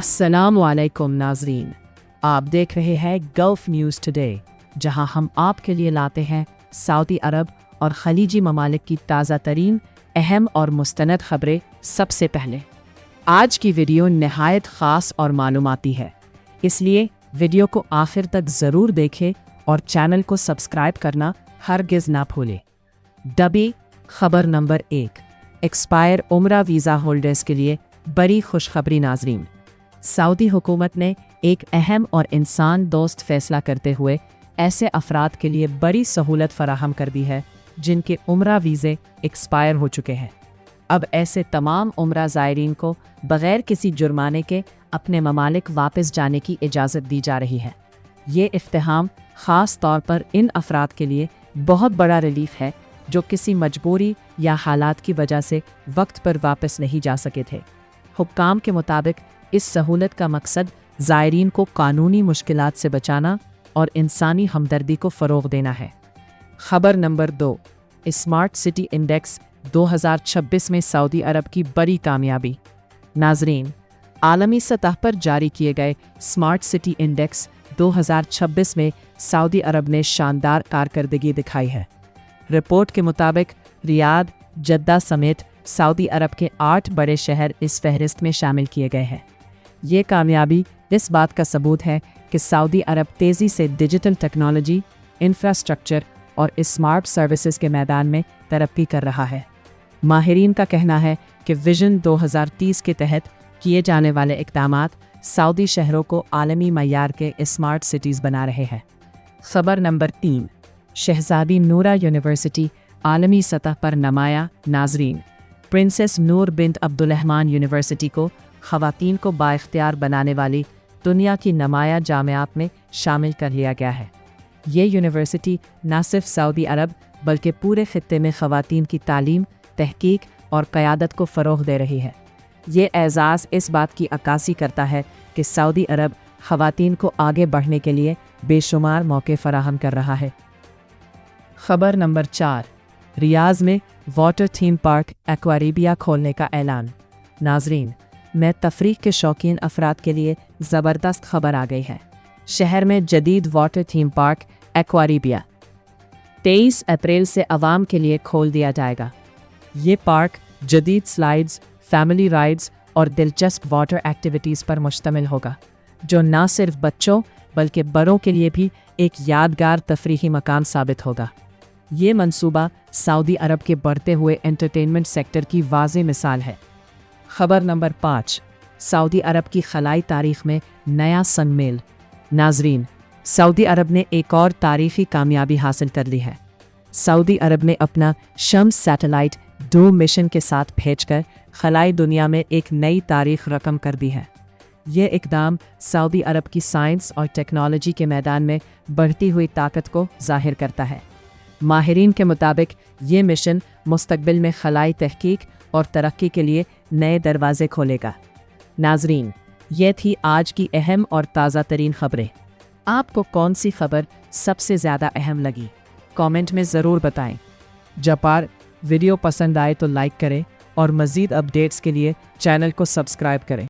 अस्सलाम वालेकुम नाजरीन, आप देख रहे हैं गल्फ न्यूज़ टुडे, जहां हम आपके लिए लाते हैं सऊदी अरब और खलीजी ममालिक की ताज़ा तरीन अहम और मुस्तनद खबरें। सबसे पहले आज की वीडियो नहायत ख़ास और मालूमाती है, इसलिए वीडियो को आखिर तक ज़रूर देखें और चैनल को सब्सक्राइब करना हरगिज़ ना भूलें। डबी खबर नंबर 1, एक्सपायर उम्रा वीज़ा होल्डर्स के लिए बड़ी खुशखबरी नाजरीन। सऊदी हुकूमत ने एक अहम और इंसान दोस्त फैसला करते हुए ऐसे अफराद के लिए बड़ी सहूलत फराहम कर दी है जिनके उम्रा वीज़े एक्सपायर हो चुके हैं। अब ऐसे तमाम उम्रा ज़ायरीन को बग़ैर किसी जुर्माने के अपने ममालिक वापस जाने की इजाज़त दी जा रही है। ये इफ्तिहाम ख़ास तौर पर इन अफराद के लिए बहुत बड़ा रिलीफ है जो किसी मजबूरी या हालात की वजह से वक्त पर वापस नहीं जा सके थे। हुक्काम के मुताबिक इस सहूलत का मकसद ज़ायरीन को कानूनी मुश्किलात से बचाना और इंसानी हमदर्दी को फ़रोग़ देना है। खबर नंबर 2, स्मार्ट सिटी इंडेक्स 2026 में सऊदी अरब की बड़ी कामयाबी। नाजरीन, आलमी सतह पर जारी किए गए स्मार्ट सिटी इंडेक्स 2026 में सऊदी अरब ने शानदार कारकर्दगी दिखाई है। रिपोर्ट के मुताबिक रियाद, जद्दा समेत सऊदी अरब के 8 बड़े शहर इस फहरिस्त में शामिल किए गए हैं। ये कामयाबी इस बात का सबूत है कि सऊदी अरब तेज़ी से डिजिटल टेक्नोलॉजी, इंफ्रास्ट्रक्चर और स्मार्ट सर्विसेज के मैदान में तरक्की कर रहा है। माहिरीन का कहना है कि विजन 2030 के तहत किए जाने वाले इक़दामात सऊदी शहरों को आलमी मयार के स्मार्ट सिटीज़ बना रहे हैं। खबर नंबर 3, शहज़ादी नूरा यूनिवर्सिटी आलमी सतह पर नुमाया। नाजरीन, प्रिंसेस नूर बिन्त अब्दुलरहमान यूनिवर्सिटी को ख़वातीन को बाइख्तियार बनाने वाली दुनिया की नुमाया जामियात में शामिल कर लिया गया है। ये यूनिवर्सिटी न सिर्फ सऊदी अरब बल्कि पूरे खित्ते में ख़वातीन की तालीम, तहकीक और क़यादत को फ़रोग़ दे रही है। ये एज़ाज़ इस बात की अक्कासी करता है कि सऊदी अरब ख़वातीन को आगे बढ़ने के लिए बेशुमार मौके फ़राहम कर रहा है। खबर नंबर 4, रियाज़ में वाटर थीम पार्क एक्वारिबिया खोलने का ऐलान। नाजरीन, मैं तफरीह के शौकीन अफराद के लिए ज़बरदस्त खबर आ गई है। शहर में जदीद वाटर थीम पार्क एक्वारिबिया 23 अप्रैल से आवाम के लिए खोल दिया जाएगा। ये पार्क जदीद स्लाइड्स, फैमिली राइड्स और दिलचस्प वाटर एक्टिविटीज़ पर मुश्तमिल होगा, जो न सिर्फ बच्चों बल्कि बड़ों के लिए भी एक यादगार तफरीही मकान साबित होगा। ये मंसूबा सऊदी अरब के बढ़ते हुए एंटरटेनमेंट सेक्टर की वाज़ेह मिसाल है। खबर नंबर 5, सऊदी अरब की खलाई तारीख़ में नया संगमेल। नाजरीन, सऊदी अरब ने एक और तारीख़ी कामयाबी हासिल कर ली है। सऊदी अरब ने अपना शम्स सैटेलाइट 2 मिशन के साथ भेजकर खलाई दुनिया में एक नई तारीख़ रकम कर दी है। ये इक़दाम सऊदी अरब की साइंस और टेक्नोलॉजी के मैदान में बढ़ती हुई ताकत को ज़ाहिर करता है। माहिरीन के मुताबिक ये मिशन मुस्तक़बिल में खलाई तहकीक और तरक्की के लिए नए दरवाज़े खोलेगा। नाजरीन, ये थी आज की अहम और ताज़ा तरीन खबरें। आपको कौन सी खबर सबसे ज़्यादा अहम लगी, कमेंट में ज़रूर बताएं। जपार, वीडियो पसंद आए तो लाइक करें और मज़ीद अपडेट्स के लिए चैनल को सब्सक्राइब करें।